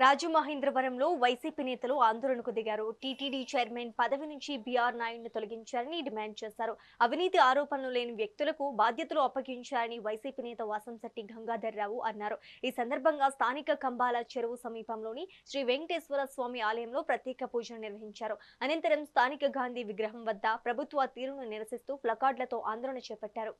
రాజమహేంద్రవరంలో వైసీపీ నేతలు ఆందోళనకు దిగారు. టీటీడీ చైర్మన్ పదవి నుంచి బీఆర్ నాయుడును తొలగించాలని డిమాండ్ చేశారు. అవినీతి ఆరోపణలు లేని వ్యక్తులకు బాధ్యతలు అప్పగించారని వైసీపీ నేత వాసంశెట్టి గంగాధర్రావు అన్నారు. ఈ సందర్భంగా స్థానిక కంబాల చెరువు సమీపంలోని శ్రీ వెంకటేశ్వర స్వామి ఆలయంలో ప్రత్యేక పూజలు నిర్వహించారు. అనంతరం స్థానిక గాంధీ విగ్రహం వద్ద ప్రభుత్వ తీరును నిరసిస్తూ ప్లకార్డులతో ఆందోళన చేపట్టారు.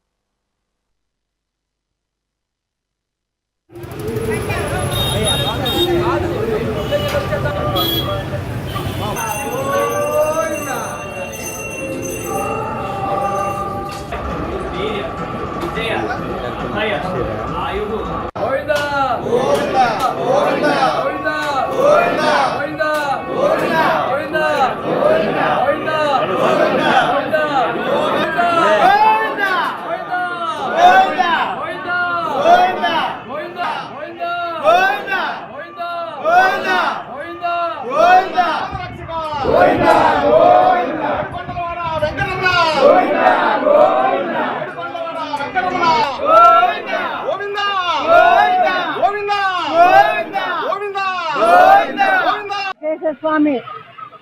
స్వామి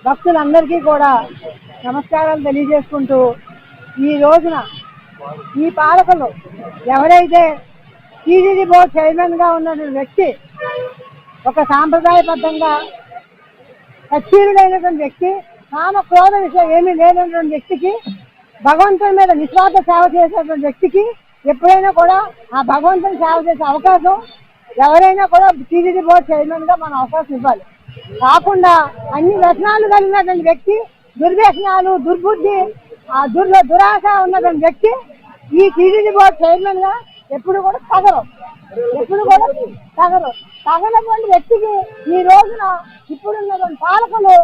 భక్తులందరికీ కూడా నమస్కారాలు తెలియజేసుకుంటూ ఈ రోజున ఈ పాలకులు ఎవరైతే టీటీడీ బోర్డు చైర్మన్ గా ఉన్న వ్యక్తి ఒక సాంప్రదాయబద్ధంగా సచ్చీరుడైనటువంటి వ్యక్తి, కామ క్రోధ విషయం ఏమీ లేనటువంటి వ్యక్తికి, భగవంతుని మీద నిస్వార్థ సేవ చేసేటువంటి వ్యక్తికి ఎప్పుడైనా కూడా ఆ భగవంతుని సేవ చేసే అవకాశం ఎవరైనా కూడా టీటీడీ బోర్డు చైర్మన్ గా మనం అవకాశం ఇవ్వాలి. కాకుండా అన్ని వ్యసనాలు కలిగినటువంటి వ్యక్తి, దుర్వ్యసనాలు, దుర్బుద్ధి, దురాశ ఉన్నటువంటి వ్యక్తి ఈ టీటీడీ బోర్డు చైర్మన్ గా ఎప్పుడు కూడా తగనటువంటి వ్యక్తికి ఈ రోజున ఇప్పుడున్నటువంటి పాలకులు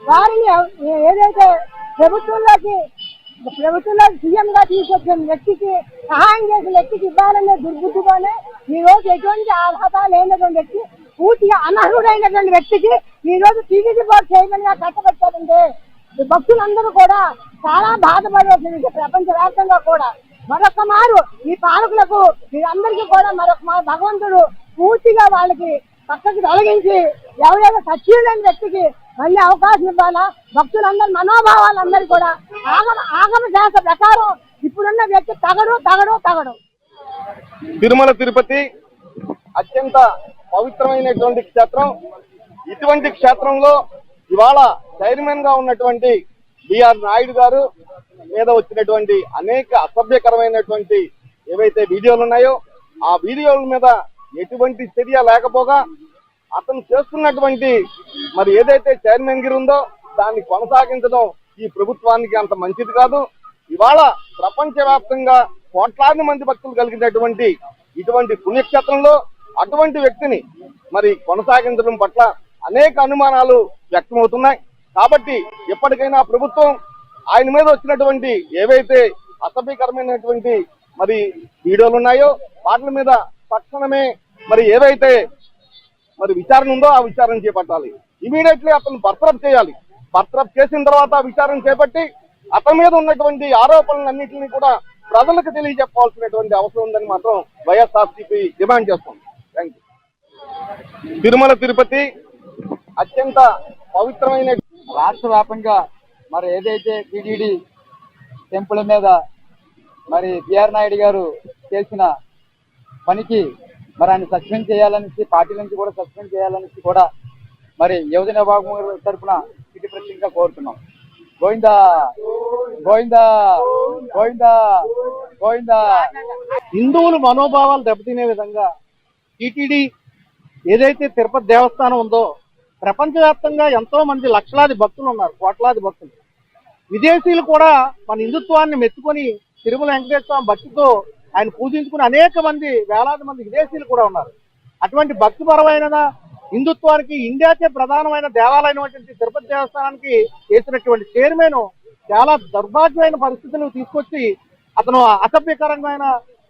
వారిని ఏదైతే ప్రభుత్వంలోకి సీఎం గా తీసుకొచ్చిన వ్యక్తికి, సహాయం చేసిన వ్యక్తికి ఇవ్వాలనే దుర్బుద్ధిగానే ఈ రోజు ఎటువంటి అర్హత లేనటువంటి వ్యక్తి, పూర్తిగా అనర్హుడైనటువంటి వ్యక్తికి ఈ రోజు టీటీడీ బోర్డు చైర్మన్ గా కట్టబెట్టారంటే భక్తులందరూ కూడా చాలా బాధపడవలసింది. ప్రపంచ వ్యాప్తంగా కూడా మరొక మారు ఈ పాలకులకు వీరందరికీ కూడా మరొక భగవంతుడు పూర్తిగా వాళ్ళకి పక్కకి తొలగించి ఎవరైనా సచ్చీయుడైన వ్యక్తికి మళ్ళీ అవకాశం ఇవ్వాలా. భక్తులందరి మనోభావాలందరూ కూడా ఆగమ శాస్త్ర ప్రకారం ఇప్పుడున్న వ్యక్తి తగడు. తిరుమల తిరుపతి అత్యంత పవిత్రమైనటువంటి క్షేత్రం. ఇటువంటి క్షేత్రంలో ఇవాళ చైర్మన్ గా ఉన్నటువంటి బీఆర్ నాయుడు గారు మీద వచ్చినటువంటి అనేక అసభ్యకరమైనటువంటి ఏవైతే వీడియోలు ఉన్నాయో ఆ వీడియోల మీద ఎటువంటి చర్య లేకపోగా అతను చేస్తున్నటువంటి మరి ఏదైతే చైర్మన్ గిరి ఉందో దాన్ని కొనసాగించడం ఈ ప్రభుత్వానికి అంత మంచిది కాదు. ఇవాళ ప్రపంచవ్యాప్తంగా కోట్లాది మంది భక్తులు కలిగినటువంటి ఇటువంటి పుణ్యక్షేత్రంలో అటువంటి వ్యక్తిని మరి కొనసాగించడం పట్ల అనేక అనుమానాలు వ్యక్తమవుతున్నాయి. కాబట్టి ఎప్పటికైనా ప్రభుత్వం ఆయన మీద వచ్చినటువంటి ఏవైతే అసభ్యకరమైనటువంటి మరి వీడియోలు ఉన్నాయో వాటి మీద తక్షణమే మరి ఏవైతే మరి విచారణ ఉందో ఆ విచారణ చేపట్టాలి. ఇమీడియట్లీ అతను బర్తరఫ్ చేయాలి. బర్తరఫ్ చేసిన తర్వాత విచారణ చేపట్టి అతని మీద ఉన్నటువంటి ఆరోపణలన్నింటినీ కూడా ప్రజలకు తెలియజెప్పాల్సినటువంటి అవసరం ఉందని మాత్రం వైఎస్ఆర్సీపీ డిమాండ్ చేస్తుంది. Thank you. తిరుమల తిరుపతి అత్యంత పవిత్రమైన రాష్ట్ర వ్యాప్తంగా మరి ఏదైతే టీటీడీ టెంపుల్ మీద మరి బీఆర్ నాయుడు గారు చేసిన పనికి మరి ఆయన సస్పెండ్ చేయాలనేసి, పార్టీ నుంచి కూడా సస్పెండ్ చేయాలనేసి కూడా మరి యువజన విభాగం తరఫున సిటీ ప్రత్యేకంగా కోరుతున్నాం. గోవిందా గోవిందా గోవిందా గోవిందా. హిందువుల మనోభావాలు దెబ్బతినే విధంగా టీటీడీ ఏదైతే తిరుపతి దేవస్థానం ఉందో ప్రపంచవ్యాప్తంగా ఎంతో మంది లక్షలాది భక్తులు ఉన్నారు, కోట్లాది భక్తులు. విదేశీయులు కూడా మన హిందుత్వాన్ని మెచ్చుకొని తిరుమల వెంకటేశ్వర స్వామి భక్తితో ఆయన పూజించుకుని అనేక మంది, వేలాది మంది విదేశీయులు కూడా ఉన్నారు. అటువంటి భక్తిపరమైన హిందుత్వానికి ఇండియాకే ప్రధానమైన దేవాలయమైనటువంటి తిరుపతి దేవస్థానానికి చేసినటువంటి చైర్మన్ చాలా దౌర్భాగ్యమైన పరిస్థితులు తీసుకొచ్చి అతను అసభ్యకరమైన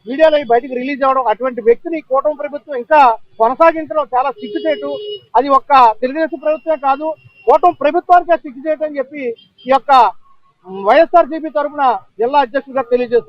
వీడియోలు బయటకు రిలీజ్ అవ్వడం, అటువంటి వ్యక్తిని కూటమి ప్రభుత్వం ఇంకా కొనసాగించడం చాలా సిగ్గుచేటు. అది ఒక్క తెలుగుదేశం ప్రభుత్వమే కాదు, కూటమి ప్రభుత్వానికే సిగ్గుచేటు అని చెప్పి ఈ యొక్క వైఎస్ఆర్సీపీ తరఫున జిల్లా అధ్యక్షుడిగా తెలియజేస్తారు.